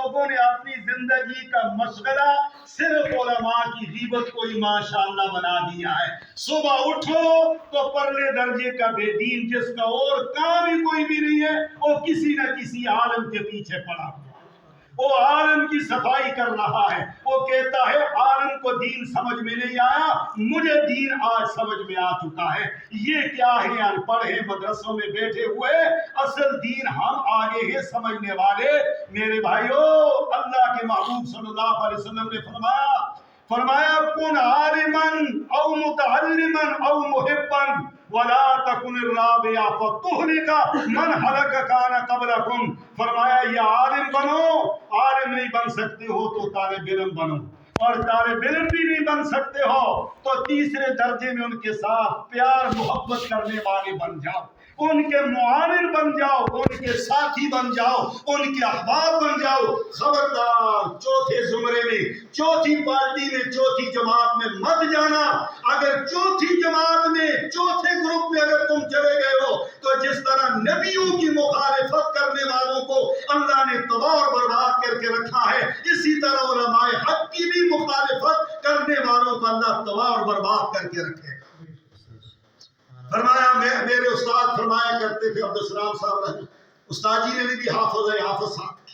لوگوں نے اپنی زندگی کا مشغلہ صرف علماء کی غیبت کو ہی ماشاءاللہ بنا دیا ہے. صبح اٹھو تو پرلے درجے کا بے دین جس کا اور کام ہی کوئی بھی نہیں ہے وہ کسی نہ کسی عالم کے پیچھے پڑا ہوا، وہ عالم کی صفائی کر رہا ہے. وہ کہتا ہے عالم کو دین سمجھ میں نہیں آیا، مجھے دین آج سمجھ میں آ چکا ہے. یہ کیا ہے؟ ان پڑھ ہیں مدرسوں میں بیٹھے ہوئے، اصل دین ہم آگے ہیں سمجھنے والے. میرے بھائیو، اللہ کے محبوب صلی اللہ علیہ وسلم نے فرمایا کن عالمن او متعلمن او محبن ولا تکن الرابع فتہلک من ہلک کان قبلکم. فرمایا یہ عالم بنو، عالم نہیں بن سکتے ہو تو طالب علم بنو، اور طالب علم بھی نہیں بن سکتے ہو تو تیسرے درجے میں ان کے ساتھ پیار محبت کرنے والے بن جاؤ، ان کے معاون بن جاؤ، ان کے ساتھی بن جاؤ، ان کے احباب بن جاؤ. خبردار چوتھے زمرے میں، چوتھی پارٹی میں، چوتھی جماعت میں مت جانا. اگر چوتھی جماعت میں، چوتھے گروپ میں اگر تم چلے گئے ہو تو جس طرح نبیوں کی مخالفت کرنے والوں کو اللہ نے تباہ اور برباد کر کے رکھا ہے، اسی طرح علماء حق کی بھی مخالفت کرنے والوں کو اللہ تباہ اور برباد کر کے رکھے. فرمایا میرے استاد فرمایا کرتے تھے عبدالسلام صاحب رحمہ، استاد جی نے بھی حافظ ہے، حافظ صاحب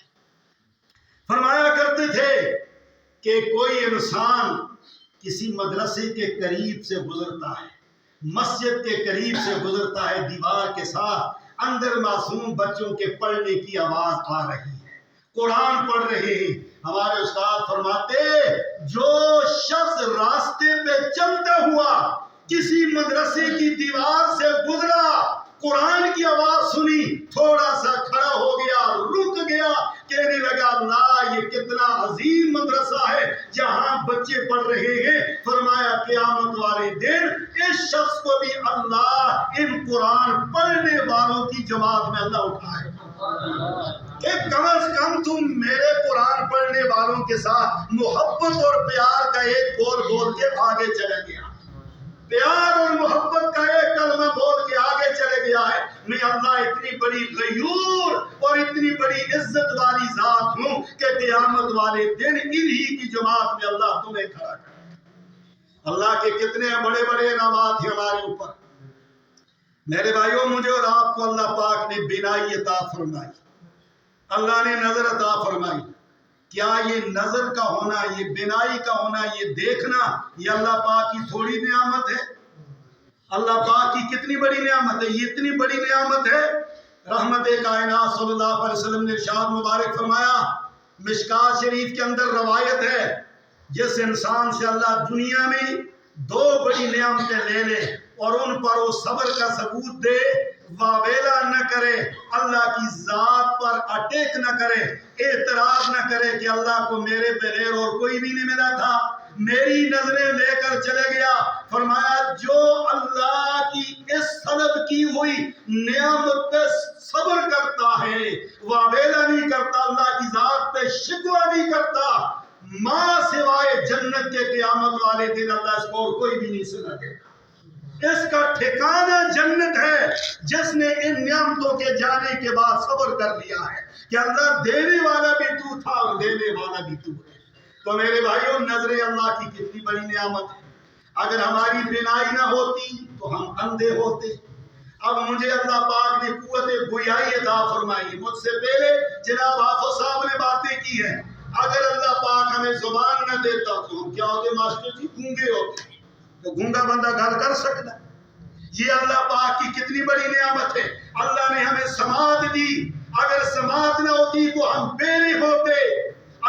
فرمایا کرتے تھے کہ کوئی انسان کسی مدرسے کے قریب سے گزرتا ہے، مسجد کے قریب سے گزرتا ہے، دیوار کے ساتھ اندر معصوم بچوں کے پڑھنے کی آواز آ رہی ہے، قرآن پڑھ رہے ہیں. ہمارے استاد فرماتے جو شخص راستے پہ چلتا ہوا کسی مدرسے کی دیوار سے گزرا، قرآن کی آواز سنی، تھوڑا سا کھڑا ہو گیا، رک گیا، کہنے لگا اللہ یہ کتنا عظیم مدرسہ ہے جہاں بچے پڑھ رہے ہیں. فرمایا قیامت والے دن اس شخص کو بھی اللہ ان قرآن پڑھنے والوں کی جماعت میں اللہ اٹھائے کہ کم از کم تم میرے قرآن پڑھنے والوں کے ساتھ محبت اور پیار کا ایک بول کے آگے چلے گیا، پیار اور محبت کا ایک کلمہ بول کے آگے چلے گیا ہے. میں اللہ اتنی بڑی غیور اور اتنی بڑی عزت والی ذات ہوں کہ قیامت والے دن انہی کی جماعت میں اللہ تمہیں کھڑا کرے. اللہ کے کتنے بڑے بڑے انعامات ہیں ہمارے اوپر. میرے بھائیوں، مجھے اور آپ کو اللہ پاک نے بینائی عطا فرمائی، اللہ نے نظر عطا فرمائی. کیا یہ نظر کا ہونا، یہ بینائی کا ہونا، یہ دیکھنا، یہ اللہ پاک کی تھوڑی نعمت ہے؟ اللہ پاک کی کتنی بڑی نعمت ہے، یہ اتنی بڑی نعمت ہے. رحمت کائنات صلی اللہ علیہ وسلم نے ارشاد مبارک فرمایا، مشکات شریف کے اندر روایت ہے، جس انسان سے اللہ دنیا میں دو بڑی نعمتیں لے لے اور ان پر وہ صبر کا ثبوت دے، واویلا نہ کرے، اللہ کی ذات پر اٹیک نہ کرے، اعتراض نہ کرے کہ اللہ کو میرے بغیر اور کوئی بھی نہیں ملا تھا، میری نظریں لے کر چلے گیا. فرمایا جو اللہ کی اس طلب کی ہوئی نعمت پہ صبر کرتا ہے، واویلا نہیں کرتا، اللہ کی ذات پہ شکوہ نہیں کرتا، ماں سوائے جنت کے قیامت والے دن اللہ اس کو اور کوئی بھی نہیں سنا دے گا. اس کا ٹھکانہ جنت ہے جس نے ان نعمتوں کے جانے کے بعد صبر کر لیا ہے کہ اللہ دینے والا بھی تو تھا اور دینے والا بھی تو ہے. تو میرے بھائیوں، نظر اللہ کی کتنی بڑی نعمت ہے. اگر ہماری بینائی نہ ہوتی تو ہم اندھے ہوتے. اب مجھے اللہ پاک نے قوت گویائی عطا فرمائی. مجھ سے پہلے جناب حافظ صاحب نے باتیں کی ہیں. اگر اللہ پاک ہمیں زبان نہ دیتا تو ہم کیا ہوتے ماسٹر جی؟ گونگے ہوتے. تو گونگا بندہ گل کر سکتا. یہ اللہ پاک کی کتنی بڑی نعمت ہے. اللہ نے ہمیں سماعت دی، اگر سماعت نہ ہوتی تو ہم بہرے ہوتے.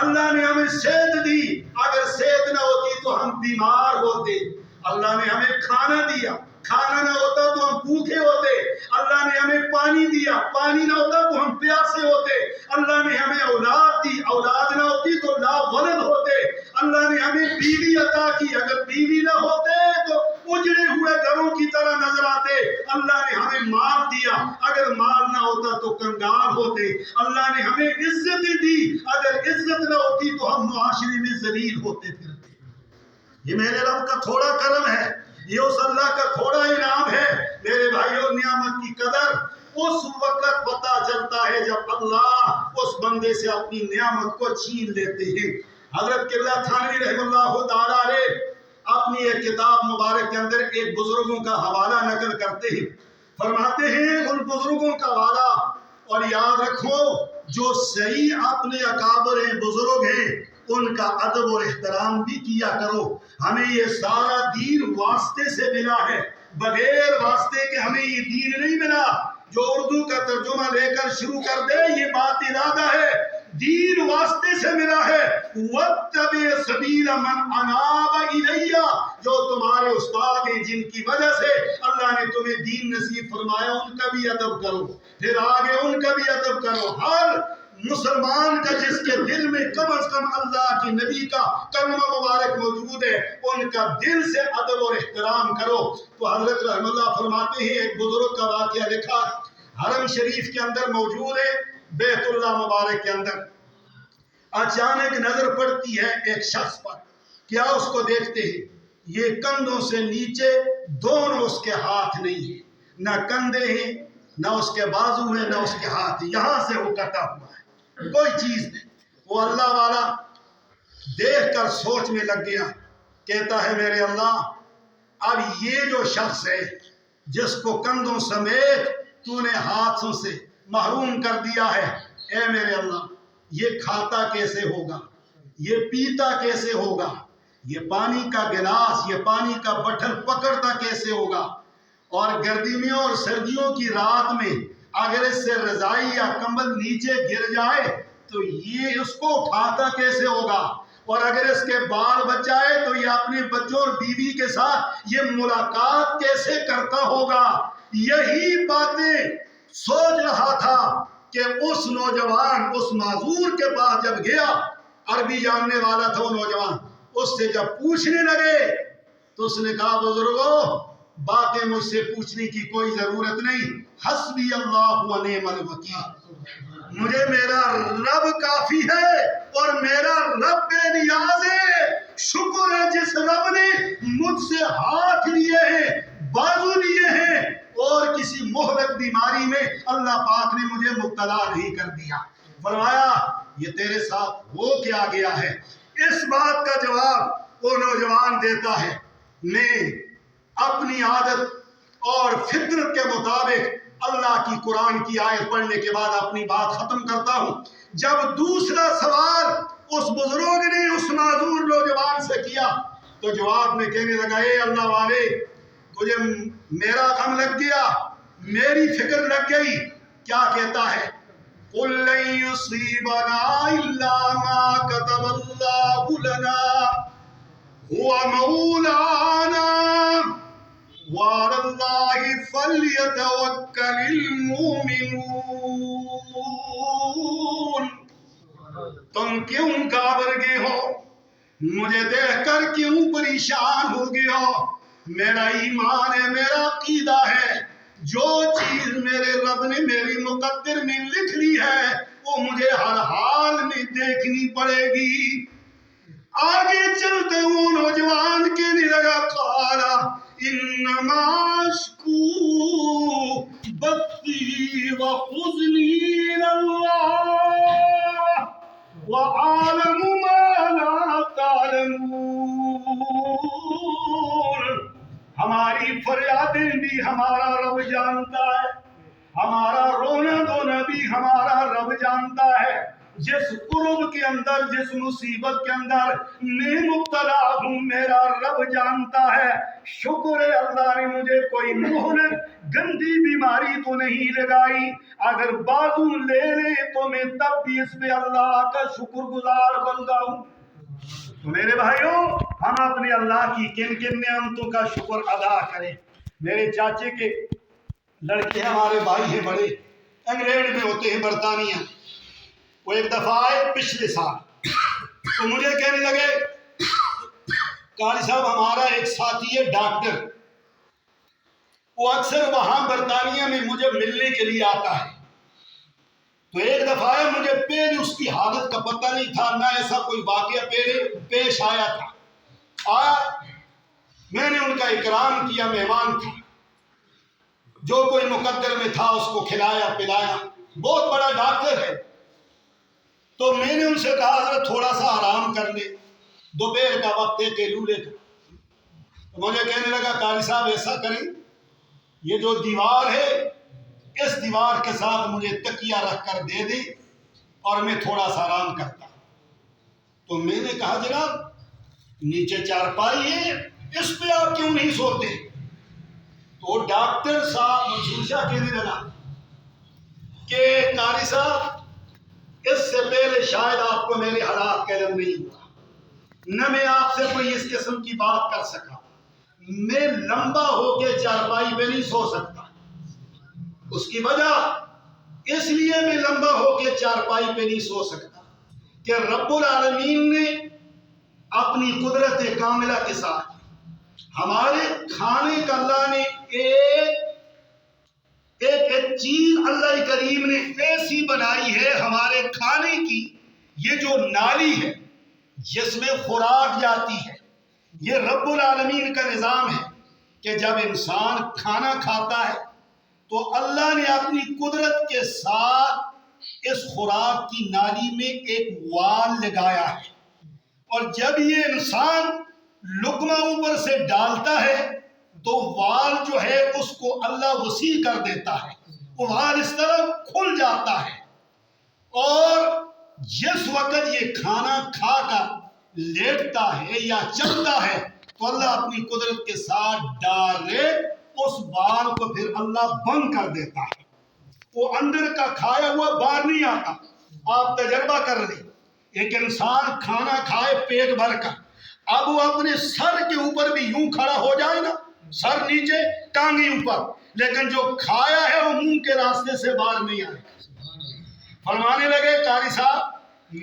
اللہ نے ہمیں صحت دی، اگر صحت نہ ہوتی تو ہم بیمار ہوتے. اللہ نے ہمیں کھانا دیا، کھانا نہ ہوتا تو ہم بھوکے ہوتے. اللہ نے ہمیں پانی دیا، پانی نہ ہوتا تو ہم پیاسے ہوتے. اللہ نے ہمیں اولاد دی، اولاد نہ ہوتی تو لا ولد ہوتے. اللہ نے ہمیں بیوی عطا کی، اگر بیوی نہ ہوتے تو اجڑے ہوئے گھروں کی طرح نظر آتے. اللہ نے ہمیں مال دیا، اگر مال نہ ہوتا تو کنگال ہوتے. اللہ نے ہمیں عزت دی، اگر عزت نہ ہوتی تو ہم معاشرے میں ذلیل ہوتے پھرتے. یہ میرے رب کا تھوڑا کرم ہے، یہ اس اللہ کا تھوڑا انعام ہے. میرے بھائیوں، نعمت کی قدر اس وقت پتہ چلتا ہے جب اللہ اس بندے سے اپنی نعمت کو چھین لیتے ہیں۔ حضرت قبلہ تھانوی رحمہ اللہ تعالیٰ علیہ اپنی ایک کتاب مبارک کے اندر ایک بزرگوں کا حوالہ نقل کرتے ہیں، فرماتے ہیں ان بزرگوں کا حوالہ، اور یاد رکھو جو صحیح اپنے اکابر ہیں، بزرگ ہیں، ان کا ادب اور احترام بھی کیا کرو۔ ہمیں یہ سارا دین واسطے سے ملا ہے، بغیر واسطے کے ہمیں یہ دین نہیں ملا۔ جو اردو کا ترجمہ لے کر شروع کر دے یہ بات ارادہ ہے، دین واسطے سے ملا ہے۔ وَاتَّبِعْ سَبِيلَ مَنْ أَنَابَ إِلَيَّ، جو تمہارے استاد ہیں جن کی وجہ سے اللہ نے تمہیں دین نصیب فرمایا، ان کا بھی ادب کرو، پھر آگے ان کا بھی ادب کرو۔ ہر مسلمان کا جس کے دل میں کم از کم اللہ کی نبی کا کلمہ مبارک موجود ہے، ان کا دل سے ادب اور احترام کرو۔ تو حضرت رحم اللہ فرماتے ہیں ایک بزرگ کا واقعہ لکھا، حرم شریف کے اندر موجود ہے، بیت اللہ مبارک کے اندر اچانک نظر پڑتی ہے ایک شخص پر، کیا اس کو دیکھتے ہیں؟ یہ کندھوں سے نیچے دونوں اس کے ہاتھ نہیں ہیں، نہ کندھے ہیں، نہ اس کے بازو ہیں، نہ اس کے ہاتھ ہیں، یہاں سے وہ کٹا ہوا ہے، کوئی چیز نہیں۔ وہ اللہ والا دیکھ کر سوچ میں لگ گیا، کہتا ہے میرے اللہ، اب یہ جو شخص ہے جس کو کندھوں سمیت تو نے ہاتھوں سے محروم کر دیا ہے، اے میرے اللہ یہ کھاتا کیسے ہوگا، یہ پیتا کیسے ہوگا، یہ پانی کا گلاس، یہ پانی کا بٹھل پکڑتا کیسے ہوگا، اور گرمیوں اور سردیوں کی رات میں اگر اس سے رضائی یا کمبل نیچے گر جائے تو یہ اس کو اٹھاتا کیسے ہوگا، اور اگر اس کے بال بچ جائے تو یہ اپنے بچوں اور بیوی کے ساتھ یہ ملاقات کیسے کرتا ہوگا۔ یہی باتیں سوچ رہا تھا کہ اس نوجوان اس معذور کے پاس جب گیا، عربی جاننے والا تھا وہ نوجوان، اس سے جب پوچھنے لگے تو اس نے کہا بزرگوں باتیں مجھ سے پوچھنے کی کوئی ضرورت نہیں، حسبی اللہ و نعم الوکیل، مجھے میرا رب کافی ہے اور میرا رب بے نیاز ہے۔ شکر ہے جس رب نے مجھ سے ہاتھ لیے ہیں، بازو لیے ہیں، اور کسی مہلک بیماری میں اللہ پاک نے مجھے مبتلا نہیں کر دیا۔ فرمایا یہ تیرے ساتھ ہو کیا گیا ہے؟ اس بات کا جواب وہ نوجوان دیتا ہے، میں اپنی عادت اور فطرت کے مطابق اللہ کی قرآن کی آیت پڑھنے کے بعد اپنی بات ختم کرتا ہوں۔ جب دوسرا سوال اس بزرگ نے اس معذور نوجوان سے کیا تو جواب میں کہنے لگا، اے اللہ والے تجھے میرا غم لگ گیا، میری فکر لگ گئی۔ کیا کہتا ہے؟ قُلْ لَن يُصِيبَنَا إِلَّا مَا كَتَبَ اللَّهُ لَنَا هُوَ مَوْلَانَا وَعَلَى اللَّهِ فَلْيَتَوَكَّلِ الْمُؤْمِنُونَ۔ تم کیوں گھبرا گئے ہو؟ مجھے دیکھ کر کیوں پریشان ہو گئے ہو؟ میرا ایمان ہے، میرا عقیدہ ہے، جو چیز میرے رب نے میری مقدر میں لکھ لی ہے وہ مجھے ہر حال میں دیکھنی پڑے گی۔ آگے چلتے وہ نوجوان کہنے لگا، قال انما اشکو بثی وحزنی الی اللہ وَأَعْلَمُ مَا لَا تَعْلَمُونَ۔ ہماری فریادیں بھی ہمارا رب جانتا ہے، ہمارا رونا دھونا بھی ہمارا رب جانتا ہے۔ جس قرب کے اندر، جس مصیبت کے اندر میں مبتلا ہوں میرا رب جانتا ہے۔ شکر ہے اللہ نے مجھے کوئی مہلک گندی بیماری تو نہیں لگائی، اگر بازو لے لے تو میں تب بھی اس پہ اللہ کا شکر گزار بندہ ہوں۔ تو میرے بھائیوں ہم اپنے اللہ کی کن کن نعمتوں کا شکر ادا کریں۔ میرے چاچے کے لڑکے ہمارے بھائی ہیں بڑے، انگلینڈ میں ہوتے ہیں، برطانیہ۔ وہ ایک دفعہ آئے پچھلے سال تو مجھے کہنے لگے، قاری صاحب ہمارا ایک ساتھی ہے ڈاکٹر، وہ اکثر وہاں برطانیہ میں مجھے ملنے کے لیے آتا ہے۔ تو ایک دفعہ مجھے پہلے اس کی حالت کا پتہ نہیں تھا، نہ ایسا کوئی واقعہ پہلے پیش آیا تھا۔ میں نے ان کا اکرام کیا، مہمان تھا۔ جو کوئی مقدر میں تھا اس کو کھلایا پلایا، بہت بڑا ڈاکٹر ہے۔ تو میں نے ان سے کہا حضرت تھوڑا سا آرام کر لے، دوپہر کا وقت ہے، کیلولے کا۔ تو مجھے کہنے لگا قاری صاحب ایسا کریں، یہ جو دیوار ہے اس دیوار کے ساتھ مجھے تکیہ رکھ کر دے دیں اور میں تھوڑا سا آرام کرتا۔ تو میں نے کہا جناب نیچے چارپائی ہے، اس پہ آپ کیوں نہیں سوتے؟ تو ڈاکٹر صاحب منشوشہ کہنے لگا کہ قاری صاحب اس سے پہلے شاید آپ کو میرے حالات کا علم نہیں ہوا، نہ میں آپ سے کوئی اس قسم کی بات کر سکا، میں لمبا ہو کے چارپائی پہ نہیں سو سکتا۔ اس کی وجہ اس لیے میں لمبا ہو کے چارپائی پہ نہیں سو سکتا کہ رب العالمین نے اپنی قدرت کاملہ کے ساتھ ہمارے کھانے کا اللہ نے ایک چیز اللہ کریم نے ایسی بنائی ہے ہمارے کھانے کی، یہ جو نالی ہے جس میں خوراک جاتی ہے، یہ رب العالمین کا نظام ہے کہ جب انسان کھانا کھاتا ہے تو اللہ نے اپنی قدرت کے ساتھ اس خوراک کی نالی میں ایک وال لگایا ہے، اور جب یہ انسان لقمہ اوپر سے ڈالتا ہے تو وال جو ہے اس کو اللہ وسیع کر دیتا ہے، وہ وال اس طرح کھل جاتا ہے، اور جس وقت یہ کھانا کھا کر لیٹتا ہے یا چلتا ہے تو اللہ اپنی قدرت کے ساتھ ڈائریکٹ اس وال کو پھر اللہ بند کر دیتا ہے، وہ اندر کا کھایا ہوا باہر نہیں آتا۔ آپ تجربہ کر لیں، ایک انسان کھانا کھائے پیٹ بھر کر، اب وہ اپنے سر کے اوپر بھی یوں کھڑا ہو جائے نا، سر نیچے ٹانگیں اوپر، لیکن جو کھایا ہے وہ منہ کے راستے سے باہر نہیں آئے گا۔ فرمانے لگے قاری صاحب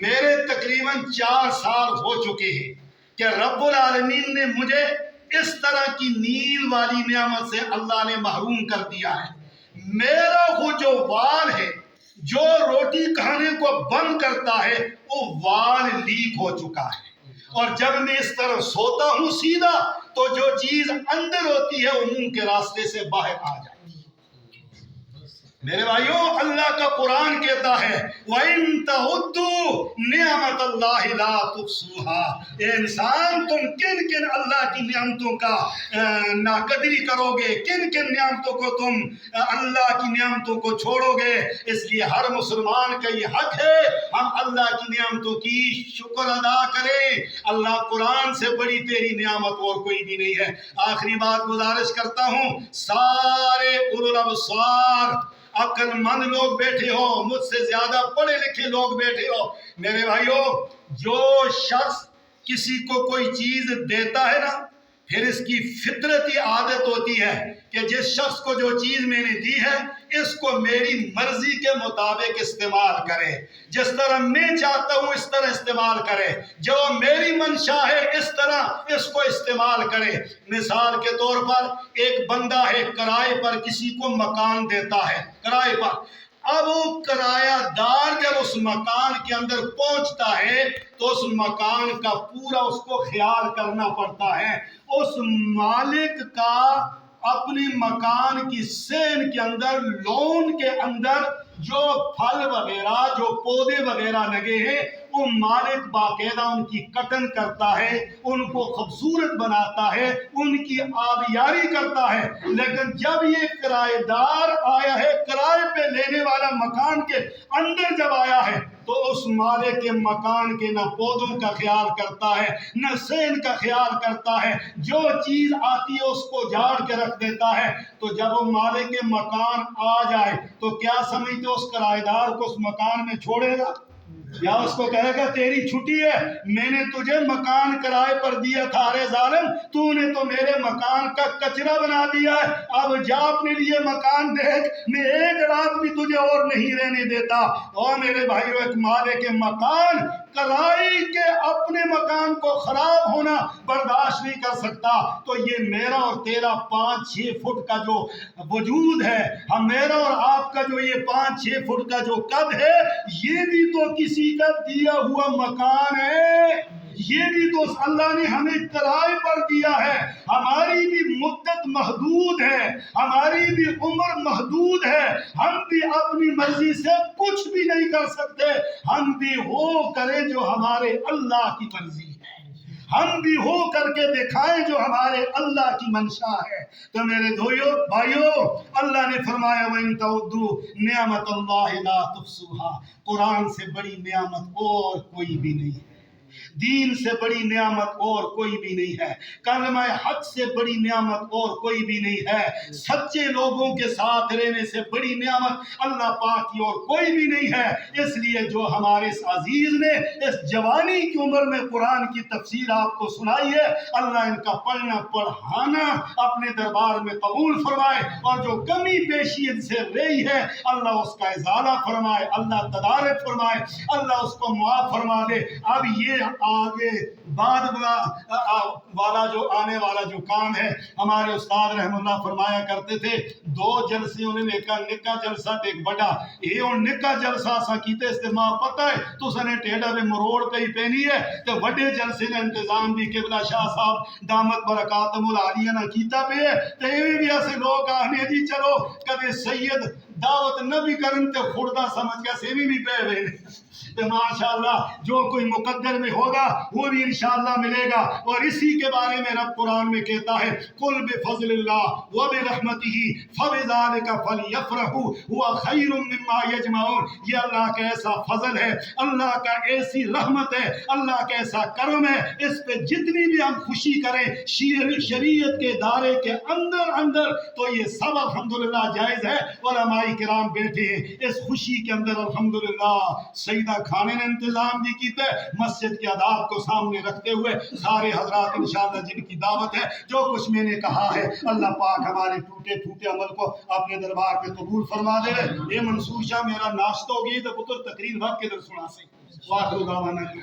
میرے تقریباً 4 سال ہو چکے ہیں کہ رب العالمین نے مجھے اس طرح کی نیند والی نعمت سے اللہ نے محروم کر دیا ہے، میرا وہ جو وال ہے جو روٹی کھانے کو بند کرتا ہے وہ وال لیک ہو چکا ہے، اور جب میں اس طرح سوتا ہوں سیدھا تو جو چیز اندر ہوتی ہے وہ منہ کے راستے سے باہر آ جاتی ہے۔ میرے بھائیوں اللہ کا قرآن کہتا ہے وَإِن تَعُدُّوا نِعْمَتَ اللَّهِ لَا تُحْصُوهَا، اے انسان تم کن کن اللہ کی نعمتوں کا ناقدری کرو گے، کن کن نعمتوں کو تم اللہ کی نعمتوں کو چھوڑو گے۔ اس لیے ہر مسلمان کا یہ حق ہے ہم اللہ کی نعمتوں کی شکر ادا کریں۔ اللہ قرآن سے بڑی تیری نعمت اور کوئی بھی نہیں ہے۔ آخری بات گزارش کرتا ہوں، سارے اولو الابصار عقل مند لوگ بیٹھے ہو، مجھ سے زیادہ پڑھے لکھے لوگ بیٹھے ہو، میرے بھائیوں جو شخص کسی کو کوئی چیز دیتا ہے نا، پھر اس کی فطرتی عادت ہوتی ہے کہ جس شخص کو جو چیز میں نے دی ہے اس کو میری مرضی کے مطابق استعمال کرے، جس طرح میں چاہتا ہوں اس طرح استعمال کرے، جو میری منشا ہے اس طرح اس کو استعمال کرے۔ مثال کے طور پر ایک بندہ ہے کرائے پر کسی کو مکان دیتا ہے، کرائے پر، اب وہ کرایہ دار جب اس مکان کے اندر پہنچتا ہے تو اس مکان کا پورا اس کو خیال کرنا پڑتا ہے، اس مالک کا اپنے مکان کی سین کے اندر، لون کے اندر جو پھل وغیرہ جو پودے وغیرہ لگے ہیں وہ مالک باقاعدہ ان کی کٹن کرتا ہے، ان کو خوبصورت بناتا ہے، ان کی آبیاری کرتا ہے، لیکن جب یہ کرایہ دار آیا ہے، کرائے پہ لینے والا مکان کے اندر جب آیا ہے تو اس مالک کے مکان کے نہ پودوں کا خیال کرتا ہے نہ سین کا خیال کرتا ہے، جو چیز آتی ہے اس کو جھاڑ کے رکھ دیتا ہے۔ تو جب وہ مالک کے مکان آ جائے تو کیا سمجھتے اس کرایہ دار کو اس مکان میں چھوڑے گا یا اس کو کہے گا تیری چھٹی ہے، میں نے تجھے مکان کرائے پر دیا تھا، ارے ظالم تو نے تو میرے مکان کا کچرا بنا دیا ہے، اب جا اپنے لیے مکان دیکھ، میں ایک رات بھی تجھے اور نہیں رہنے دیتا۔ اور میرے بھائیو ایک مالک مکان کرائے کے اپنے مکان کو خراب ہونا برداشت نہیں کر سکتا، تو یہ میرا اور تیرا 5-6 فٹ کا جو وجود ہے، ہم میرا اور آپ کا جو یہ 5-6 فٹ کا جو قد ہے، یہ بھی تو کسی کا دیا ہوا مکان ہے، یہ بھی تو اللہ نے ہمیں کرائے پر دیا ہے. ہماری بھی مدت محدود ہے, ہماری بھی عمر محدود ہے, ہم بھی اپنی مرضی سے کچھ بھی نہیں کر سکتے. ہم بھی وہ کریں جو ہمارے اللہ کی مرضی ہے, ہم بھی ہو کر کے دکھائیں جو ہمارے اللہ کی منشا ہے. تو میرے بھائیو, اللہ نے فرمایا وَإِن تَعُدُّوا نِعْمَتَ اللَّهِ لَا تُحْصُوهَا. قرآن سے بڑی نعمت اور کوئی بھی نہیں ہے, دین سے بڑی نعمت اور کوئی بھی نہیں ہے, کلمہ حق سے بڑی نعمت اور کوئی بھی نہیں ہے, سچے لوگوں کے ساتھ رہنے سے بڑی نعمت اللہ پاک کی اور کوئی بھی نہیں ہے. اس لیے جو ہمارے اس عزیز نے اس جوانی کی عمر میں قرآن کی تفسیر آپ کو سنائی ہے, اللہ ان کا پڑھنا پڑھانا اپنے دربار میں قبول فرمائے, اور جو کمی بیشی ان سے رہی ہے اللہ اس کا ازالہ فرمائے, اللہ تدارک فرمائے, اللہ اس کو معاف فرما دے. اب یہ آگے بعد والا جو آنے والا جو کام ہے, ہمارے استاد رحم اللہ فرمایا کرتے تھے 2 جلسے انہوں نے کہا نکا جلسہ تے ایک بڑا یہ اور نکا جلسہ سا کیتے استعمال پتہ ہے تو سنے ٹیڑا میں مروڑ پہ ہی پہنی ہے. تو بڑے جلسے نے انتظام بھی قبلہ شاہ صاحب دامت برکاتم العالیہ نہ کیتا پہ ہے. تو یہ بھی ایسے لوگ آنے جی چلو کبھی سید دعوت نہ بھی کرن تے خوردہ سمجھ کے سیوی بھی پہ ہوئے. تو ماشاءاللہ جو کوئی مقدر میں ہوگا وہ بھی انشاءاللہ ملے گا. اور اسی کے بارے میں رب قرآن میں کہتا ہے قل بفضل اللہ وبرحمتہ فبذلک فلیفرحوا هو خیر مما یجمعون. یہ اللہ کا ایسا فضل ہے, اللہ کا ایسی رحمت ہے, اللہ کا ایسا کرم ہے, اس پہ جتنی بھی ہم خوشی کریں شریعت کے دائرے کے اندر تو یہ سب الحمدللہ جائز ہے. علماء کرام بیٹھے ہیں اس خوشی کے اندر الحمدللہ. سیدہ کھانے نے انتظام بھی کیتے مسجد کے آداب کو سامنے رکھتے ہوئے سارے حضرات انشاءاللہ جن کی دعوت ہے جو کچھ میں نے کہا ہے اللہ پاک ہمارے ٹوٹے پھوٹے عمل کو اپنے دربار میں قبول فرما دے. یہ منصور شاہ میرا ناشتہ ہوگی تو پتر تقریر بات کے در سنا سے. واخر دعوانا